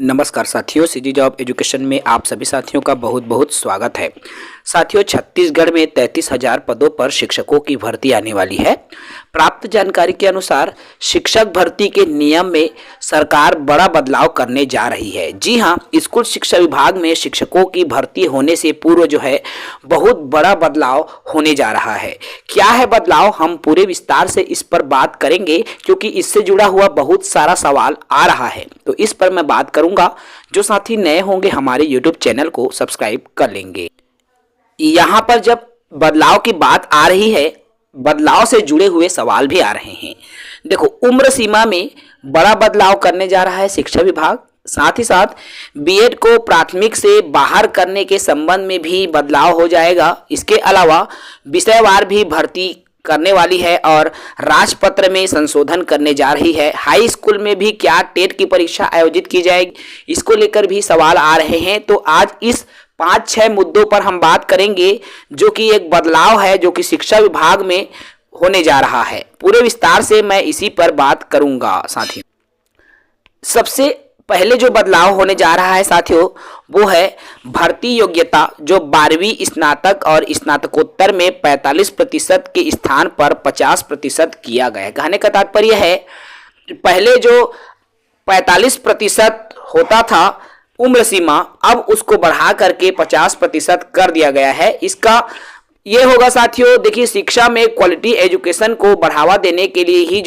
नमस्कार साथियों, CG job education में आप सभी साथियों का बहुत बहुत स्वागत है। साथियों, छत्तीसगढ़ में 33,000 पदों पर शिक्षकों की भर्ती आने वाली है। प्राप्त जानकारी के अनुसार शिक्षक भर्ती के नियम में सरकार बड़ा बदलाव करने जा रही है। जी हां, स्कूल शिक्षा विभाग में शिक्षकों की भर्ती होने से पूर्व बहुत बड़ा बदलाव होने जा रहा है। क्या है बदलाव, हम पूरे विस्तार से इस पर बात करेंगे क्योंकि इससे जुड़ा हुआ बहुत सारा सवाल आ रहा है। तो इस पर मैं बात करूंगा। जो साथी नए होंगे हमारे YouTube चैनल को सब्सक्राइब कर लेंगे। यहाँ पर जब बदलाव की बात आ रही है, बदलाव से जुड़े हुए सवाल भी आ रहे हैं। देखो, उम्र सीमा में बड़ा बदलाव करने जा रहा है शिक्षा विभाग। साथ ही साथ बीएड को प्राथमिक से बाहर करने के संबंध में भी बदलाव हो जाएगा। इसके अलावा विषयवार भी भर्ती करने वाली है और राजपत्र में संशोधन करने जा रही है। हाई स्कूल में भी क्या टेट की परीक्षा आयोजित की जाएगी, इसको लेकर भी सवाल आ रहे हैं। तो आज इस 5-6 मुद्दों पर हम बात करेंगे जो कि एक बदलाव है जो कि शिक्षा विभाग में होने जा रहा है। पूरे विस्तार से मैं इसी पर बात करूंगा साथियों। सबसे पहले जो बदलाव होने जा रहा है साथियों, वो है भर्ती योग्यता, जो 12वीं स्नातक और स्नातकोत्तर में 45% के स्थान पर 50% किया गया है। कहने का तात्पर्य है, पहले जो 45% होता था उम्र सीमा, अब उसको बढ़ा करके 50% कर दिया गया है। इसका ये होगा साथियों, देखिए, शिक्षा में क्वालिटी एजुकेशन को बढ़ावा देने के लिए ही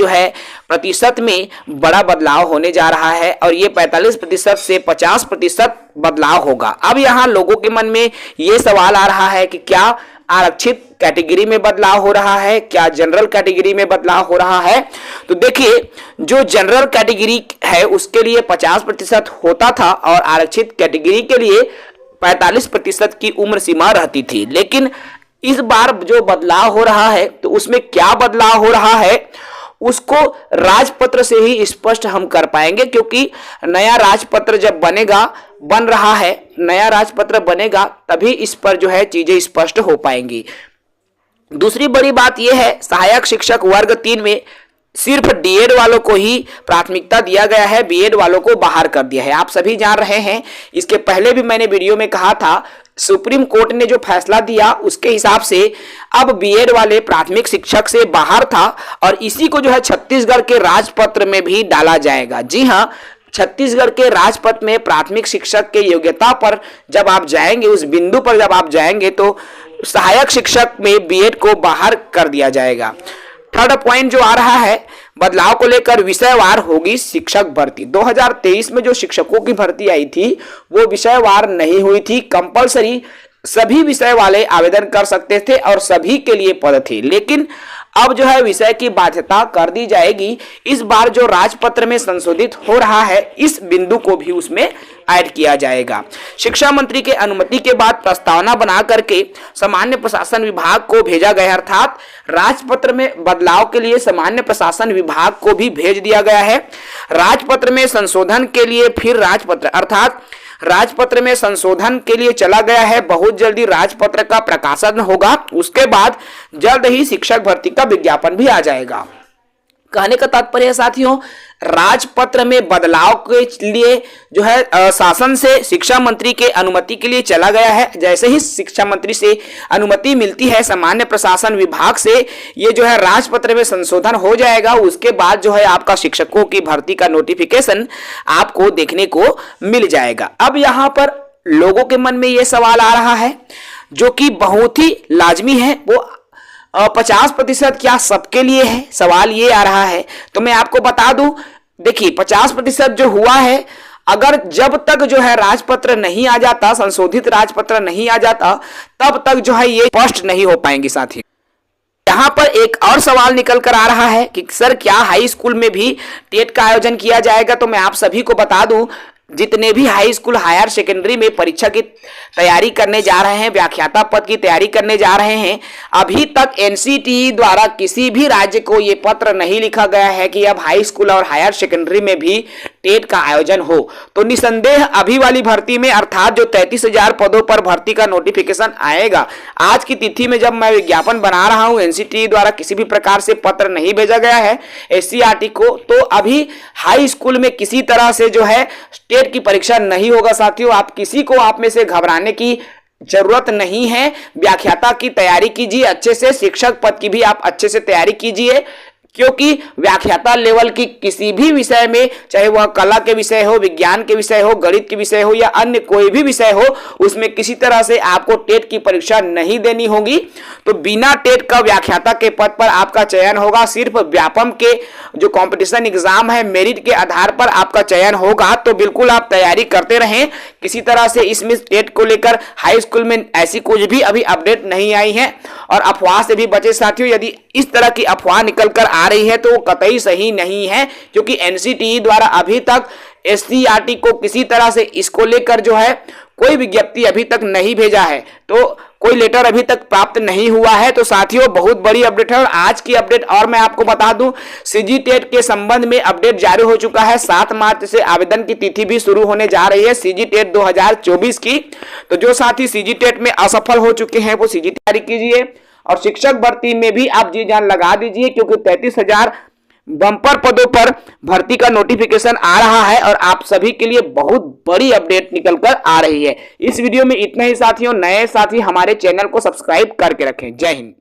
प्रतिशत में बड़ा बदलाव होने जा रहा है और ये 45% से 50% बदलाव होगा। अब यहाँ लोगों के मन में ये सवाल आ रहा है कि क्या आरक्षित कैटेगरी में बदलाव हो रहा है, क्या जनरल कैटेगरी में बदलाव हो रहा है। तो देखिए, जो जनरल कैटेगरी है उसके लिए 50% होता था और आरक्षित कैटेगरी के लिए 45% की उम्र सीमा रहती थी। लेकिन इस बार जो बदलाव हो रहा है, तो उसमें क्या बदलाव हो रहा है उसको राजपत्र से ही स्पष्ट हम कर पाएंगे, क्योंकि नया राजपत्र जब बन रहा है, नया राजपत्र बनेगा तभी इस पर चीजें स्पष्ट हो पाएंगी। दूसरी बड़ी बात यह है, सहायक शिक्षक वर्ग 3 में सिर्फ डीएड वालों को ही प्राथमिकता दिया गया है, बीएड वालों को बाहर कर दिया है। आप सभी जान रहे हैं, इसके पहले भी मैंने वीडियो में कहा था, सुप्रीम कोर्ट ने जो फैसला दिया उसके हिसाब से अब बीएड वाले प्राथमिक शिक्षक से बाहर था और इसी को छत्तीसगढ़ के राजपत्र में भी डाला जाएगा। जी हाँ, छत्तीसगढ़ के राजपत्र में प्राथमिक शिक्षक के योग्यता पर जब आप जाएंगे, उस बिंदु पर जब आप जाएंगे, तो सहायक शिक्षक में बीएड को बाहर कर दिया जाएगा। थर्ड पॉइंट जो आ रहा है, बदलाव को लेकर विषयवार होगी शिक्षक भर्ती। 2023 में जो शिक्षकों की भर्ती आई थी वो विषयवार नहीं हुई थी। कंपलसरी सभी विषय वाले आवेदन कर सकते थे और सभी के लिए पद थे, लेकिन अब विषय की बाध्यता कर दी जाएगी। इस बार जो राजपत्र में संशोधित हो रहा है, इस बिंदु को भी उसमें ऐड किया जाएगा। शिक्षा मंत्री के अनुमति के बाद प्रस्तावना बना करके सामान्य प्रशासन विभाग को भेजा गया, अर्थात राजपत्र में बदलाव के लिए सामान्य प्रशासन विभाग को भी भेज दिया गया है। राजपत्र में संशोधन के लिए फिर राजपत्र में संशोधन के लिए चला गया है। बहुत जल्दी राजपत्र का प्रकाशन होगा, उसके बाद जल्द ही शिक्षक भर्ती का विज्ञापन भी आ जाएगा। कहने का तात्पर्य है साथियों, राजपत्र में बदलाव के लिए शासन से शिक्षा मंत्री के अनुमति के लिए चला गया है। जैसे ही शिक्षा मंत्री से अनुमति मिलती है सामान्य प्रशासन विभाग से, ये राजपत्र में संशोधन हो जाएगा। उसके बाद आपका शिक्षकों की भर्ती का नोटिफिकेशन आपको देखने को मिल जाएगा। अब यहाँ पर लोगों के मन में ये सवाल आ रहा है जो कि बहुत ही लाजमी है, वो 50% क्या सबके लिए है, सवाल ये आ रहा है। तो मैं आपको बता दूं, देखिए, 50% जो हुआ है, अगर जब तक राजपत्र नहीं आ जाता, संशोधित राजपत्र नहीं आ जाता, तब तक ये स्पष्ट नहीं हो पाएंगे साथी। यहाँ पर एक और सवाल निकल कर आ रहा है कि सर, क्या हाई स्कूल में भी टेट का आयोजन किया जाएगा। तो मैं आप सभी को बता दूं, जितने भी हाई स्कूल हायर सेकेंडरी में परीक्षा की तैयारी करने जा रहे हैं, व्याख्याता पद की तैयारी करने जा रहे हैं, अभी तक एनसीटीई द्वारा किसी भी राज्य को ये पत्र नहीं लिखा गया है कि अब हाई स्कूल और हायर सेकेंडरी में भी टेट का आयोजन हो। तो निसंदेह अभी वाली भर्ती में, अर्थात जो 33,000 पदों पर भर्ती का नोटिफिकेशन आएगा, आज की तिथि में जब मैं विज्ञापन बना रहा हूं, एनसीटीई द्वारा किसी भी प्रकार से पत्र नहीं भेजा गया है एससीईआरटी को, तो अभी हाई स्कूल में किसी तरह से टेट की परीक्षा नहीं होगा साथियों। आप किसी को आप में से घबराने की जरूरत नहीं है। व्याख्याता की तैयारी कीजिए अच्छे से, शिक्षक पद की भी आप अच्छे से तैयारी कीजिए, क्योंकि व्याख्याता लेवल की किसी भी विषय में, चाहे वह कला के विषय हो, विज्ञान के विषय हो, गणित के विषय हो या अन्य कोई भी विषय हो, उसमें किसी तरह से आपको टेट की परीक्षा नहीं देनी होगी। तो बिना टेट का व्याख्याता के पद पर आपका चयन होगा। सिर्फ व्यापम के जो कंपटीशन एग्जाम है, मेरिट के आधार पर आपका चयन होगा। तो बिल्कुल आप तैयारी करते रहें। किसी तरह से इसमें टेट को लेकर हाई स्कूल में ऐसी कुछ भी अभी अपडेट नहीं आई है। और अफवाह से भी बचे साथियों। यदि इस तरह की अफवाह निकल कर आ रही है तो वो कतई सही नहीं है, क्योंकि एनसीटीई द्वारा अभी तक एससीईआरटी को किसी तरह से इसको लेकर जो है कोई विज्ञप्ति अभी तक नहीं भेजा है, तो कोई लेटर अभी तक प्राप्त नहीं हुआ है। तो साथियों बहुत बड़ी अपडेट है। और आज की अपडेट और मैं आपको बता दूं, सीजी टेट के संबंध में अपडेट जारी हो चुका है। 7 मार्च से आवेदन की तिथि भी शुरू होने जा रही है सीजी टेट 2024 की। तो जो साथी सीजी टेट में असफल हो चुके हैं वो सीजी तैयारी कीजिए, और शिक्षक भर्ती में भी आप जी जान लगा दीजिए, क्योंकि 33,000 बम्पर पदों पर भर्ती का नोटिफिकेशन आ रहा है और आप सभी के लिए बहुत बड़ी अपडेट निकलकर आ रही है। इस वीडियो में इतना ही साथियों। नए साथी हमारे चैनल को सब्सक्राइब करके रखें। जय हिंद।